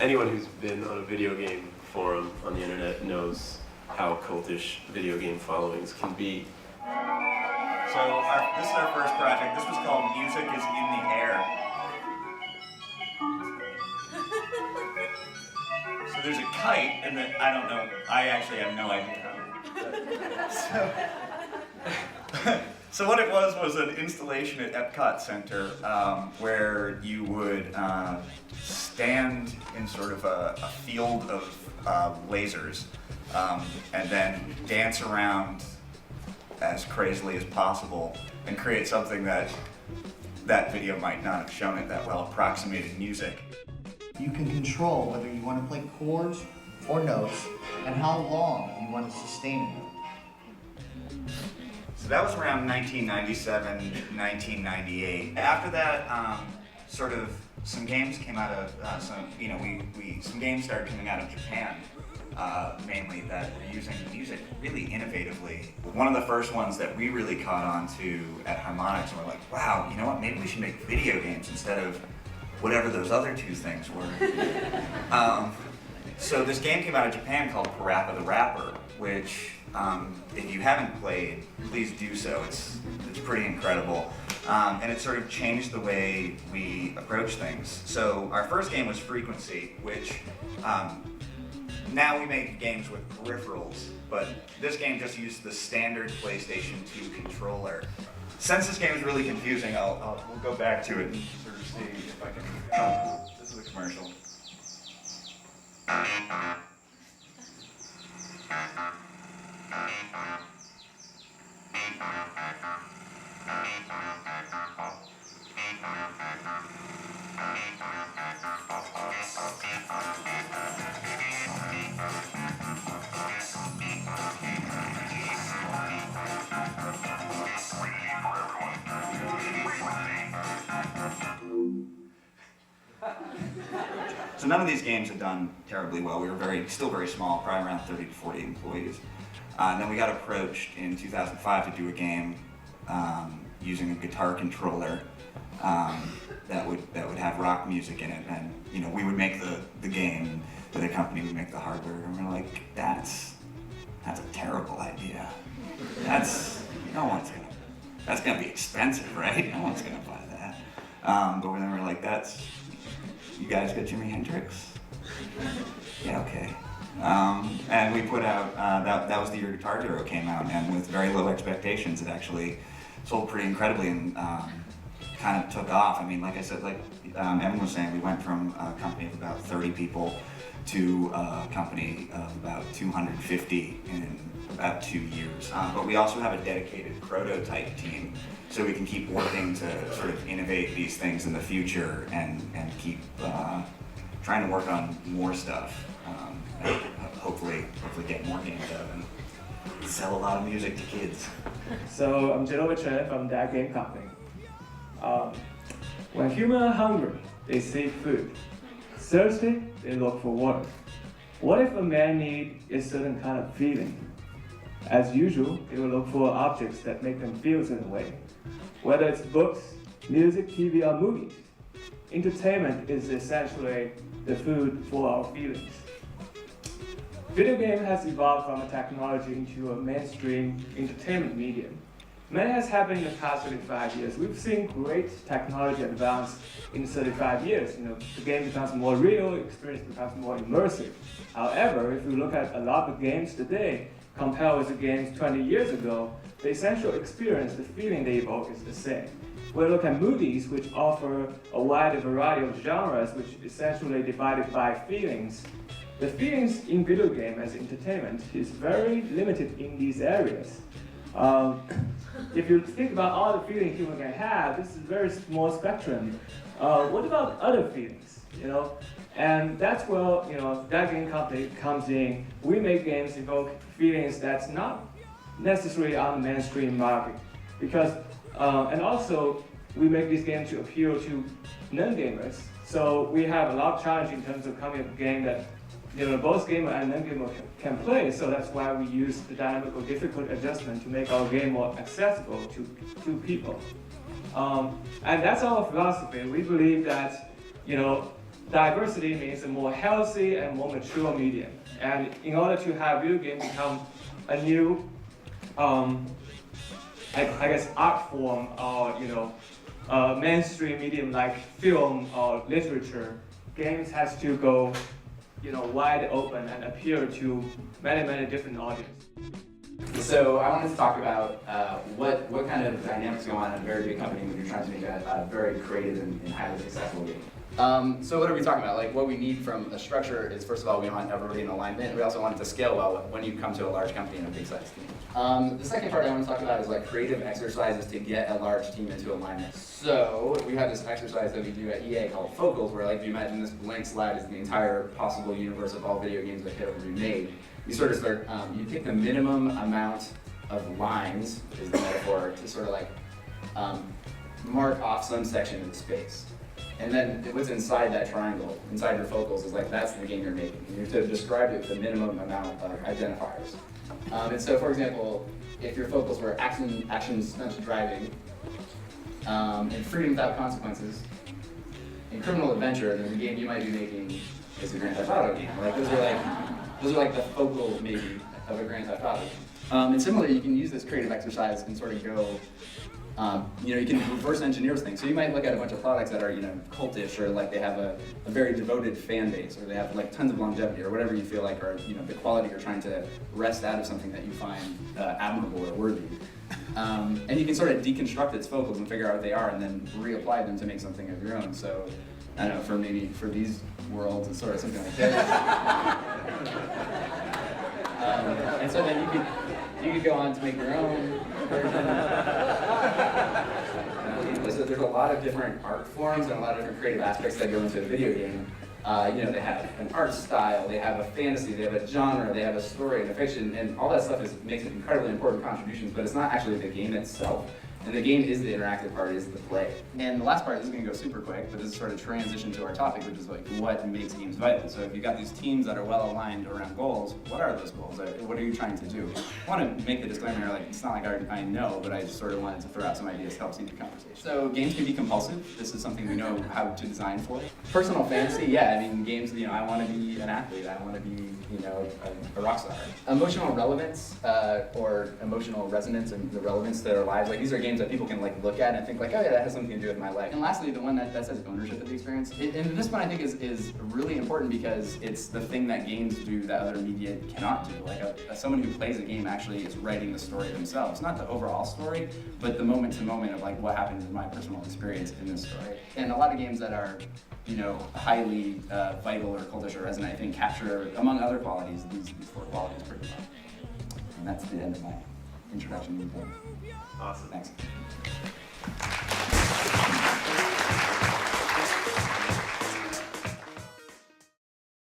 Anyone who's been on a video game forum on the internet knows how cultish video game followings can be. So this is our first project. This was called Music is in the Air. So there's a kite, and then I don't know. I actually have no idea how. So what it was an installation at Epcot Center where you would stand in sort of a field of lasers and then dance around as crazily as possible and create something that video might not have shown it that well, approximated music. You can control whether you want to play chords or notes and how long you want to sustain it. So that was around 1997, 1998. After that, sort of some games came out of some games started coming out of Japan, mainly that were using music really innovatively. One of the first ones that we really caught on to at Harmonix, and we're like, wow, you know what? Maybe we should make video games instead of whatever those other two things were. So this game came out of Japan called Parappa the Rapper, which if you haven't played, please do so. It's pretty incredible. And it sort of changed the way we approach things. So our first game was Frequency, which now we make games with peripherals, but this game just used the standard PlayStation 2 controller. Since this game is really confusing, we'll go back to it and sort of see if I can. Oh, this is a commercial. So none of these games had done terribly well. We were still very small, probably around 30 to 40 employees. And then we got approached in 2005 to do a game using a guitar controller that would have rock music in it, and we would make the game, the other company would make the hardware, and we're like, that's a terrible idea. That's gonna be expensive, right? No one's gonna buy that. But then we're like, you guys got Jimi Hendrix? Yeah, okay. And we put out, that was the year Guitar Hero came out, and with very low expectations, it actually sold pretty incredibly and kind of took off. I mean, like I said, like Evan was saying, we went from a company of about 30 people to a company of about 250 in about 2 years. But we also have a dedicated prototype team, so we can keep working to sort of innovate these things in the future and keep trying to work on more stuff. And hopefully get more games out and sell a lot of music to kids. So I'm Jenova Chen from that game company. When humans are hungry, they seek food. Thirsty, they look for water. What if a man needs a certain kind of feeling? As usual, they will look for objects that make them feel a certain way. Whether it's books, music, TV, or movies, entertainment is essentially the food for our feelings. Video game has evolved from a technology into a mainstream entertainment medium. Many has happened in the past 35 years. We've seen great technology advance in 35 years. The game becomes more real, experience becomes more immersive. However, if you look at a lot of games today, compared with the games 20 years ago, the essential experience, the feeling they evoke is the same. We look at movies, which offer a wide variety of genres, which essentially divided by feelings. The feelings in video game as entertainment is very limited in these areas. If you think about all the feelings human can have, this is a very small spectrum. What about other feelings? And that's where that game company comes in. We make games evoke feelings that's not necessarily on the mainstream market, because and also we make these games to appeal to non-gamers. So we have a lot of challenge in terms of coming up with a game that both gamer and non-gamer can play. So that's why we use the dynamic or difficult adjustment to make our game more accessible to people. And that's our philosophy. We believe that diversity means a more healthy and more mature medium. And in order to have video game become a new, I guess, art form or mainstream medium like film or literature, games has to go, wide open and appeal to many different audiences. So I wanted to talk about what kind of dynamics go on in a very big company when you're trying to make a very creative and highly successful game. So what are we talking about? Like what we need from a structure is, first of all, we want everybody in alignment. We also want it to scale well when you come to a large company and a big size team. The second part I want to talk about is like creative exercises to get a large team into alignment. So we have this exercise that we do at EA called Focals, where like if you imagine this blank slide is the entire possible universe of all video games that could ever be made. You sort of start, you pick the minimum amount of lines, is the metaphor, to sort of like mark off some section of the space. And then what's inside that triangle, inside your focals, is like that's the game you're making. You have to describe it with the minimum amount of identifiers. And so, for example, if your focals were action, stunt driving, and freedom without consequences, and criminal adventure, then the game you might be making is a Grand Theft Auto game. Like those are like the focal maybe of a Grand Theft Auto game. And similarly, you can use this creative exercise and sort of go. You can reverse engineer things. So you might look at a bunch of products that are, cultish, or like they have a very devoted fan base, or they have like tons of longevity, or whatever you feel like are, the quality you're trying to wrest out of something that you find admirable or worthy. And you can sort of deconstruct its focals and figure out what they are, and then reapply them to make something of your own. So, I don't know, for these worlds, it's sort of something like this. And so then you could go on to make your own version. So there's a lot of different art forms and a lot of different creative aspects that go into a video game. They have an art style, they have a fantasy, they have a genre, they have a story and a fiction, and all that stuff makes incredibly important contributions, but it's not actually the game itself. And the game is the interactive part, is the play. And the last part, this is going to go super quick, but this is sort of transition to our topic, which is like what makes games vital. So if you've got these teams that are well aligned around goals, what are those goals? What are you trying to do? I want to make the disclaimer, like it's not like I know, but I just sort of wanted to throw out some ideas to help see the conversation. So games can be compulsive. This is something we know how to design for. Personal fantasy, yeah, I mean games, I want to be an athlete, I want to be, a rock star. Emotional relevance, or emotional resonance and the relevance to their lives, like these are games that people can like look at and think like, oh yeah, that has something to do with my life. And lastly, the one that says ownership of the experience. And this one I think is really important because it's the thing that games do that other media cannot do. Like someone who plays a game actually is writing the story themselves, not the overall story, but the moment to moment of like what happens in my personal experience in this story. And a lot of games that are, highly vital or cultish or resonant, I think capture, among other qualities, these four qualities pretty well. And that's the end of my introduction. Awesome. Thanks.